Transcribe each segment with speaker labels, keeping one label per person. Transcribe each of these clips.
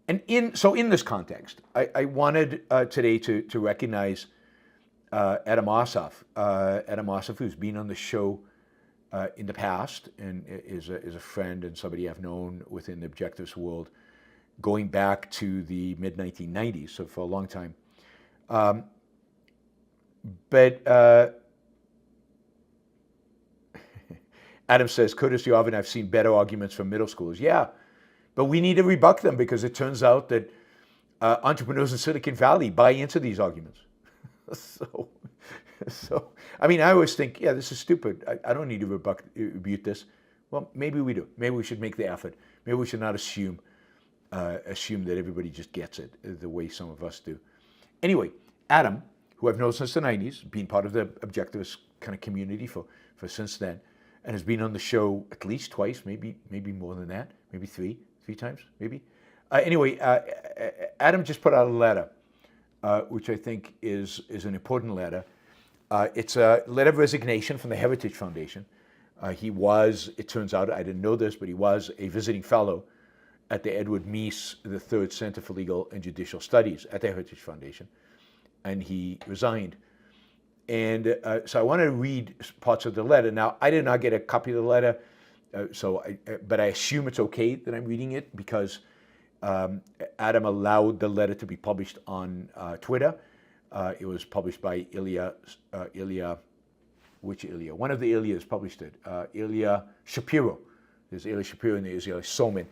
Speaker 1: And in this context, I wanted today to recognize Adam Ossoff, who's been on the show in the past and is a friend and somebody I've known within the objectivist world going back to the mid-1990s, so for a long time. But Adam says, Curtis Yarvin, I've seen better arguments from middle schoolers. Yeah, but we need to rebut them because it turns out that entrepreneurs in Silicon Valley buy into these arguments. So, I mean, I always think, yeah, this is stupid. I don't need to rebut this. Well, maybe we do. Maybe we should make the effort. Maybe we should not assume that everybody just gets it the way some of us do. Anyway, Adam, who I've known since the 90s, been part of the objectivist kind of community for since then, and has been on the show at least twice, maybe more than that, maybe three times, maybe. Anyway, Adam just put out a letter, which I think is an important letter. It's a letter of resignation from the Heritage Foundation. He was, it turns out, I didn't know this, but he was a visiting fellow at the Edward Meese III Center for Legal and Judicial Studies at the Heritage Foundation, and he resigned. And so I want to read parts of the letter. Now, I did not get a copy of the letter, but I assume it's okay that I'm reading it because Adam allowed the letter to be published on Twitter. It was published by Ilya, which Ilya? One of the Ilyas published it. Ilya Shapiro. There's Ilya Shapiro and there's Ilya Soman,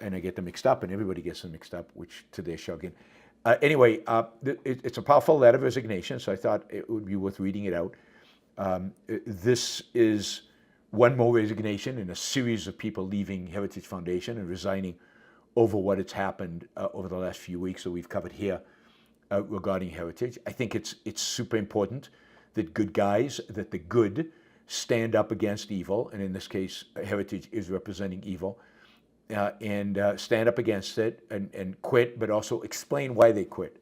Speaker 1: and I get them mixed up, and everybody gets them mixed up, which to their chagrin. Anyway, it's a powerful letter of resignation, so I thought it would be worth reading it out. This is one more resignation in a series of people leaving Heritage Foundation and resigning over what has happened over the last few weeks that we've covered here regarding Heritage. I think it's super important that that the good stand up against evil, and in this case, Heritage is representing evil, and stand up against it and quit, but also explain why they quit.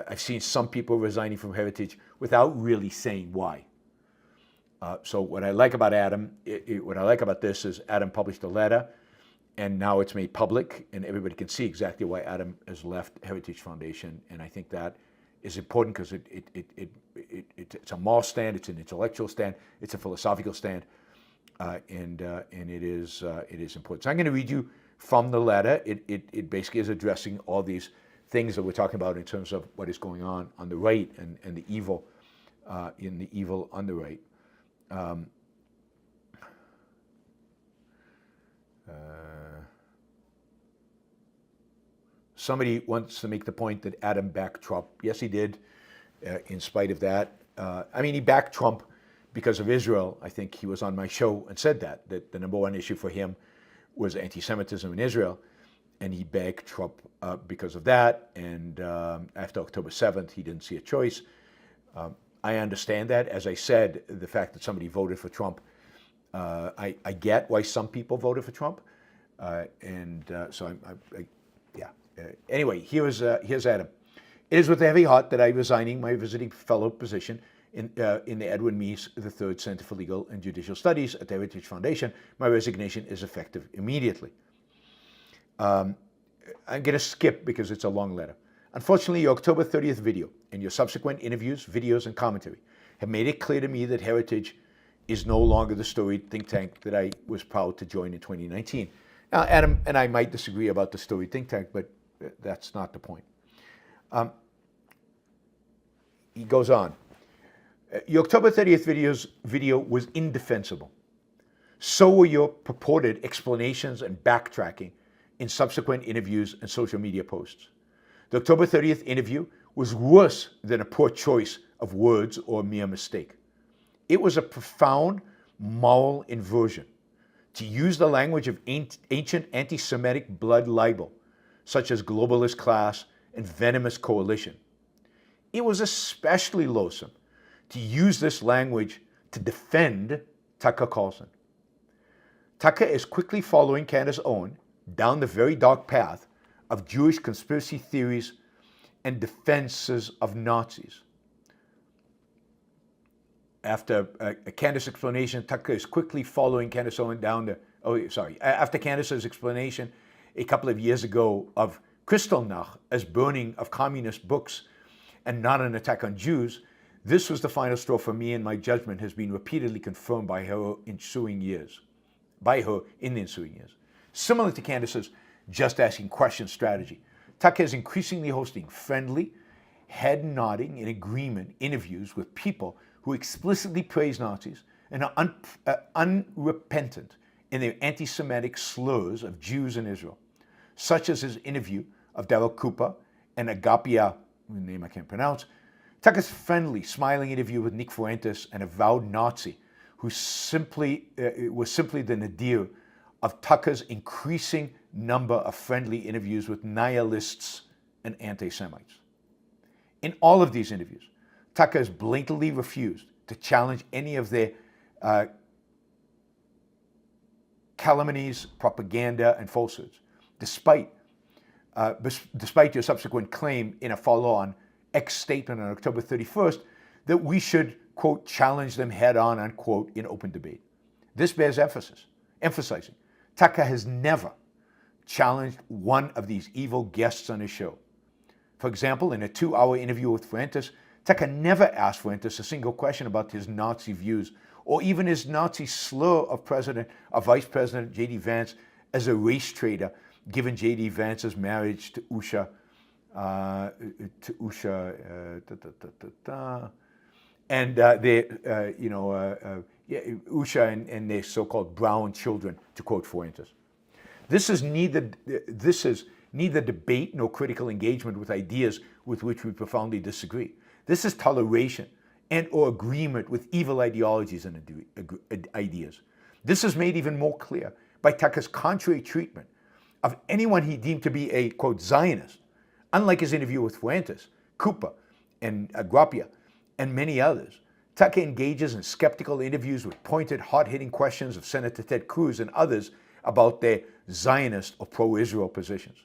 Speaker 1: I've seen some people resigning from Heritage without really saying why. So what I like about Adam, what I like about this is Adam published a letter, and now it's made public, and everybody can see exactly why Adam has left Heritage Foundation. And I think that is important because it's a moral stand, it's an intellectual stand, it's a philosophical stand, and it is important. So I'm going to read you from the letter. It basically is addressing all these things that we're talking about in terms of what is going on the right and the evil in the evil on the right. Somebody wants to make the point that Adam backed Trump. Yes, he did, in spite of that. I mean, he backed Trump because of Israel. I think he was on my show and said that the number one issue for him was anti-Semitism in Israel, and he backed Trump because of that. And after October 7th, he didn't see a choice. I understand that. As I said, the fact that somebody voted for Trump, I get why some people voted for Trump. Anyway, here's Adam. It is with a heavy heart that I'm resigning my visiting fellow position in the Edward Meese III Center for Legal and Judicial Studies at the Heritage Foundation. My resignation is effective immediately. I'm going to skip because it's a long letter. Unfortunately, your October 30th video and your subsequent interviews, videos, and commentary have made it clear to me that Heritage is no longer the storied think tank that I was proud to join in 2019. Now, Adam and I might disagree about the storied think tank, but that's not the point. He goes on. Your October 30th video was indefensible. So were your purported explanations and backtracking in subsequent interviews and social media posts. The October 30th interview was worse than a poor choice of words or a mere mistake. It was a profound moral inversion to use the language of ancient anti-Semitic blood libel, such as globalist class and venomous coalition. It was especially loathsome to use this language to defend Tucker Carlson. Tucker is quickly following Candace Owen down the very dark path of Jewish conspiracy theories and defenses of Nazis. After Candace's explanation, Tucker is quickly following Candace Owen down the... after Candace's explanation, a couple of years ago of Kristallnacht as burning of communist books and not an attack on Jews, this was the final straw for me, and my judgment has been repeatedly confirmed by her in the ensuing years. Similar to Candace's just asking questions strategy, Tucker is increasingly hosting friendly, head-nodding in agreement interviews with people who explicitly praise Nazis and are unrepentant in their anti-Semitic slurs of Jews in Israel, such as his interview of Daryl Cooper and Agapia, a name I can't pronounce. Tucker's friendly, smiling interview with Nick Fuentes, an avowed Nazi, who was simply the nadir of Tucker's increasing number of friendly interviews with nihilists and anti-Semites. In all of these interviews, Tucker has blatantly refused to challenge any of their calumnies, propaganda, and falsehoods, despite your subsequent claim in a follow-on statement on October 31st that we should, quote, challenge them head-on, unquote, in open debate. This bears emphasizing Tucker has never challenged one of these evil guests on his show. For example, in a 2-hour interview with Fuentes, Tucker never asked Fuentes a single question about his Nazi views or even his Nazi slur of Vice President J.D. Vance as a race traitor, given J.D. Vance's marriage to Usha, Usha and their so-called brown children, to quote Fuentes. This is neither debate nor critical engagement with ideas with which we profoundly disagree. This is toleration and or agreement with evil ideologies and ideas. This is made even more clear by Tucker's contrary treatment of anyone he deemed to be a, quote, Zionist. Unlike his interview with Fuentes, Cooper, and Agrapia, and many others, Tucker engages in skeptical interviews with pointed, hard-hitting questions of Senator Ted Cruz and others about their Zionist or pro-Israel positions.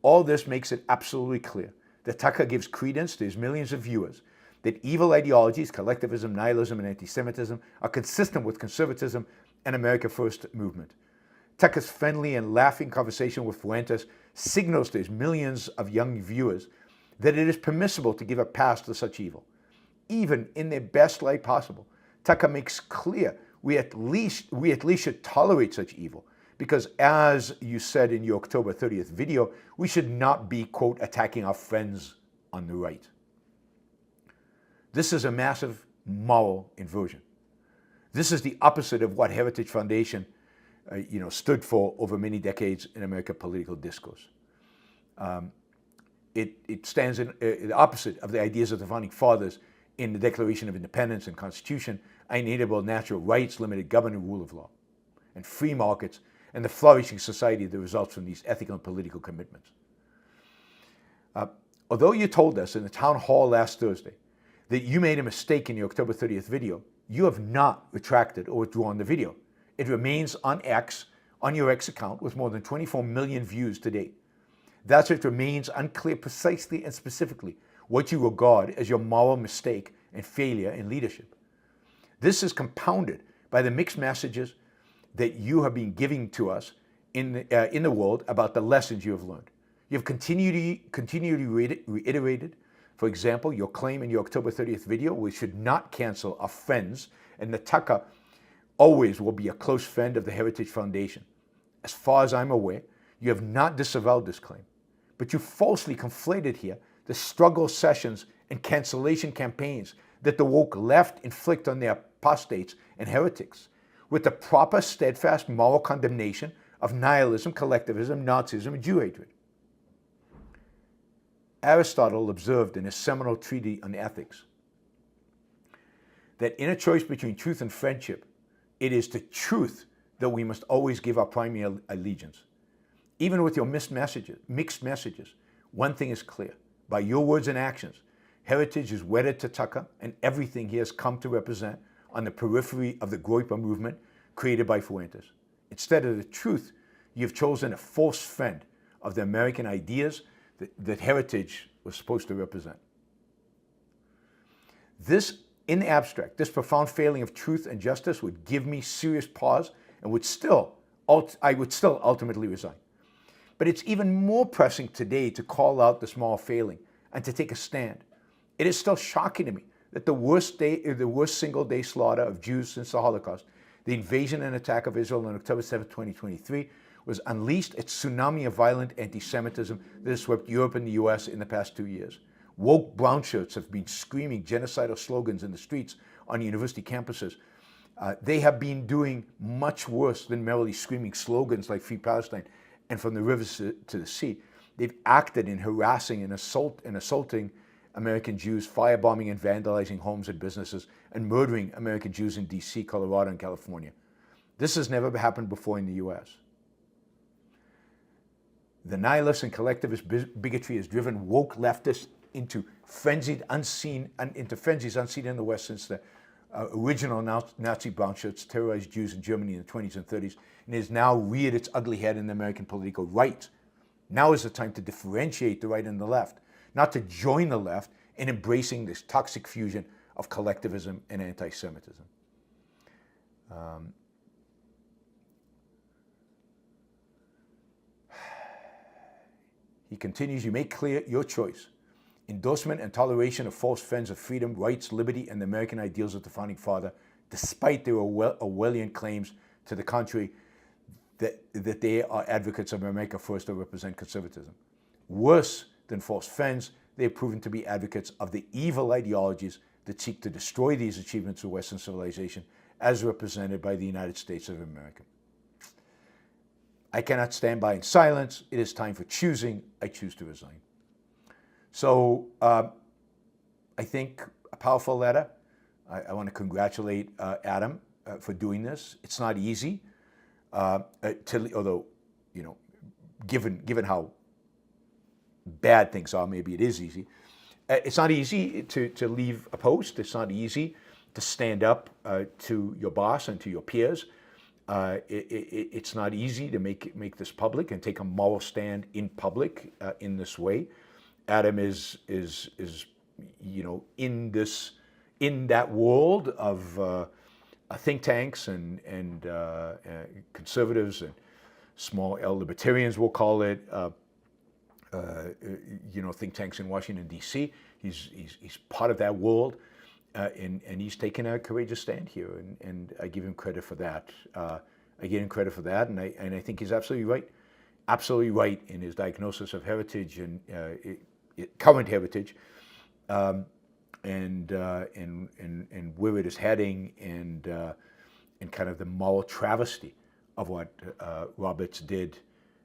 Speaker 1: All this makes it absolutely clear that Tucker gives credence to his millions of viewers that evil ideologies, collectivism, nihilism, and anti-Semitism are consistent with conservatism and America First movement. Tucker's friendly and laughing conversation with Fuentes signals to his millions of young viewers that it is permissible to give a pass to such evil. Even in their best light possible, Tucker makes clear we at least should tolerate such evil, because as you said in your October 30th video, we should not be, quote, attacking our friends on the right. This is a massive moral inversion. This is the opposite of what Heritage Foundation stood for over many decades in American political discourse. It stands in the opposite of the ideas of the Founding Fathers in the Declaration of Independence and Constitution, inalienable natural rights, limited government, rule of law, and free markets, and the flourishing society that results from these ethical and political commitments. Although you told us in the town hall last Thursday that you made a mistake in your October 30th video, you have not retracted or withdrawn the video. It remains on your X account with more than 24 million views to date. Thus, it remains unclear precisely and specifically what you regard as your moral mistake and failure in leadership. This is compounded by the mixed messages that you have been giving to us in the world about the lessons you have learned. You have continually reiterated, for example, your claim in your October 30th video, we should not cancel our friends, and that Tucker always will be a close friend of the Heritage Foundation. As far as I'm aware, you have not disavowed this claim, but you falsely conflated here the struggle sessions and cancellation campaigns that the woke left inflict on their apostates and heretics with the proper, steadfast moral condemnation of nihilism, collectivism, Nazism, and Jew hatred. Aristotle observed in his seminal treatise on ethics that in a choice between truth and friendship, it is to truth that we must always give our primary allegiance. Even with your mixed messages, one thing is clear. By your words and actions, Heritage is wedded to Tucker and everything he has come to represent on the periphery of the Groyper movement created by Fuentes. Instead of the truth, you have chosen a false friend of the American ideas that Heritage was supposed to represent. This, in the abstract, this profound failing of truth and justice would give me serious pause and I would still ultimately resign. But it's even more pressing today to call out this moral failing and to take a stand. It is still shocking to me that the worst single-day slaughter of Jews since the Holocaust, the invasion and attack of Israel on October 7, 2023, was unleashed a tsunami of violent anti-Semitism that has swept Europe and the US in the past 2 years. Woke brown shirts have been screaming genocidal slogans in the streets on university campuses. They have been doing much worse than merely screaming slogans like Free Palestine and From the Rivers to the Sea. They've acted in harassing and assaulting American Jews, firebombing and vandalizing homes and businesses, and murdering American Jews in DC, Colorado, and California. This has never happened before in the US. The nihilist and collectivist bigotry has driven woke leftists into frenzies unseen in the West since the original Nazi brown shirts terrorized Jews in Germany in the 20s and 30s, and has now reared its ugly head in the American political right. Now is the time to differentiate the right and the left, not to join the left in embracing this toxic fusion of collectivism and anti-Semitism. He continues, you make clear your choice. Endorsement and toleration of false friends of freedom, rights, liberty, and the American ideals of the Founding Father, despite their Orwellian claims to the contrary, that they are advocates of America First or represent conservatism. Worse than false friends, they have proven to be advocates of the evil ideologies that seek to destroy these achievements of Western civilization as represented by the United States of America. I cannot stand by in silence. It is time for choosing. I choose to resign. So I think a powerful letter. I want to congratulate Adam for doing this. It's not easy, although, you know, given how bad things are, maybe it is easy. It's not easy to leave a post. It's not easy to stand up to your boss and to your peers. It's not easy to make this public and take a moral stand in public in this way. Adam is you know, in that world of think tanks and conservatives and small L libertarians, we'll call it. You know, think tanks in Washington D.C. He's part of that world, and he's taken a courageous stand here, and I give him credit for that. I give him credit for that, and I think he's absolutely right in his diagnosis of heritage and current heritage, and where it is heading, and kind of the moral travesty of what Roberts did,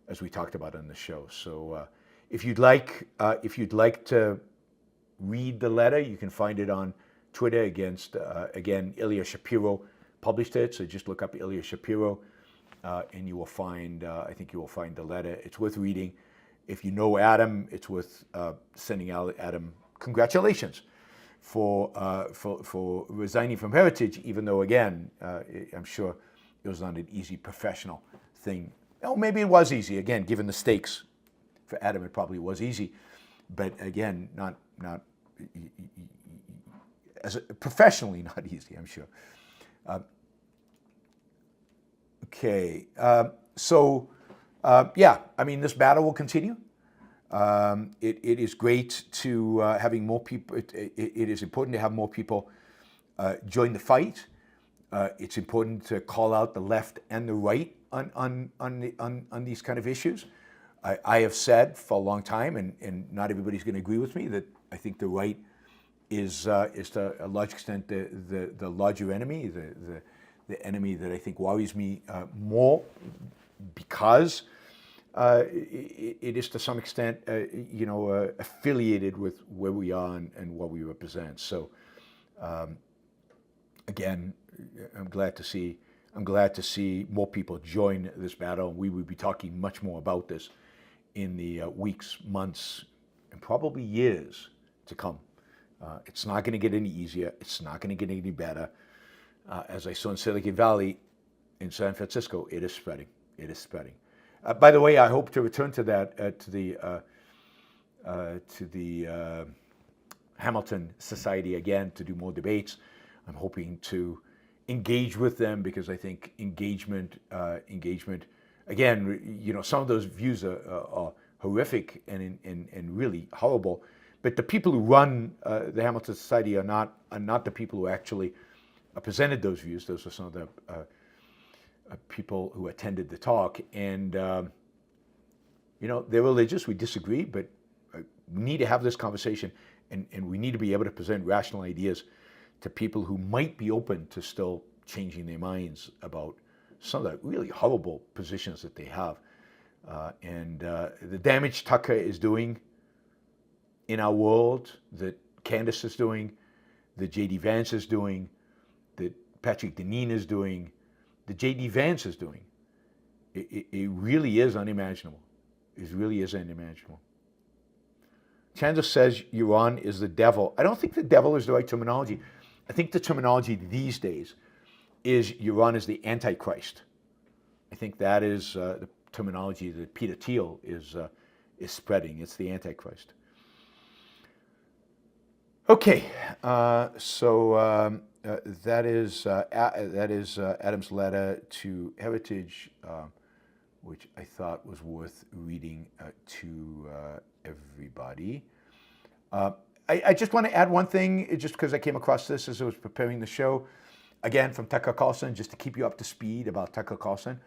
Speaker 1: as we talked about on the show. So if you'd like to read the letter, you can find it on Twitter again, Ilya Shapiro published it, so just look up Ilya Shapiro, and you will find, I think you will find the letter. It's worth reading. If you know Adam, it's worth sending out Adam congratulations for resigning from Heritage, even though, again, I'm sure it was not an easy professional thing. Oh, maybe it was easy, again, given the stakes. For Adam, it probably was easy, but again, not professionally not easy, I'm sure. Okay, yeah, I mean, this battle will continue. It is great to having more people. It is important to have more people join the fight. It's important to call out the left and the right on these kind of issues. I have said for a long time, and not everybody's going to agree with me, that I think the right is to a large extent the larger enemy, the enemy that I think worries me more, because it is to some extent you know, affiliated with where we are and what we represent. So again, I'm glad to see more people join this battle. We will be talking much more about this in the weeks, months, and probably years to come. It's not going to get any easier. It's not going to get any better. As I saw in Silicon Valley, in San Francisco, it is spreading. It is spreading. By the way, I hope to return to that to the Hamilton Society again to do more debates. I'm hoping to engage with them because I think engagement again, some of those views are horrific and really horrible. But the people who run the Hamilton Society are not the people who actually presented those views. Those are some of the people who attended the talk. And, they're religious. We disagree, but we need to have this conversation. And we need to be able to present rational ideas to people who might be open to still changing their minds about some of the really horrible positions that they have. And the damage Tucker is doing in our world, that Candace is doing, that J.D. Vance is doing, that Patrick Deneen is doing, that J.D. Vance is doing, it really is unimaginable. It really is unimaginable. Chandler says Yaron is the devil. I don't think the devil is the right terminology. I think the terminology these days is Yaron is the Antichrist. I think that is the terminology that Peter Thiel is spreading. It's the Antichrist. Okay, so that is Adam's letter to Heritage, which I thought was worth reading to everybody. I just want to add one thing, just because I came across this as I was preparing the show, again from Tucker Carlson, just to keep you up to speed about Tucker Carlson.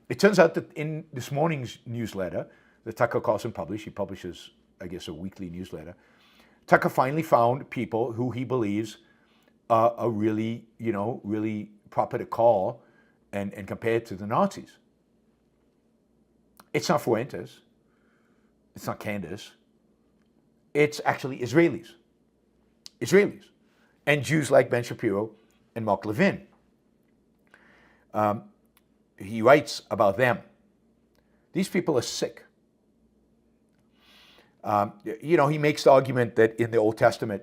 Speaker 1: It turns out that in this morning's newsletter that Tucker Carlson published, he publishes, I guess, a weekly newsletter, Tucker finally found people who he believes are really, really proper to call and compare to the Nazis. It's not Fuentes. It's not Candace. It's actually Israelis. Israelis. And Jews like Ben Shapiro and Mark Levin. He writes about them. These people are sick. He makes the argument that in the Old Testament,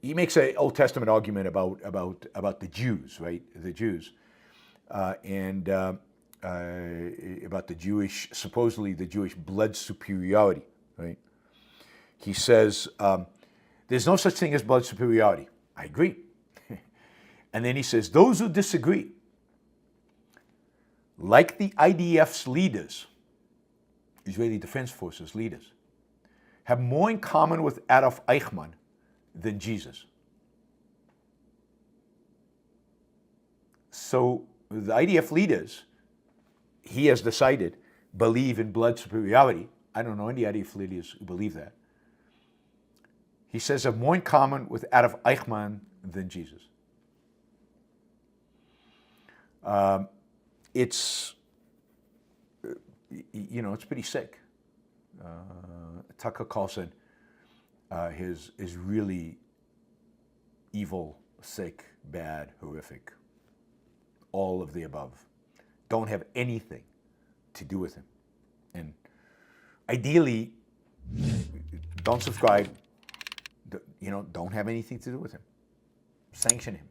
Speaker 1: he makes an Old Testament argument about the Jews, right? The Jews, and about the Jewish, supposedly the Jewish blood superiority, right? He says, there's no such thing as blood superiority. I agree. And then he says, those who disagree, like the IDF's leaders, Israeli Defense Forces leaders, have more in common with Adolf Eichmann than Jesus. So the IDF leaders, he has decided, believe in blood superiority. I don't know any IDF leaders who believe that. He says have more in common with Adolf Eichmann than Jesus. It's pretty sick. Tucker Carlson is really evil, sick, bad, horrific, all of the above. Don't have anything to do with him. And ideally, don't subscribe, don't have anything to do with him. Sanction him.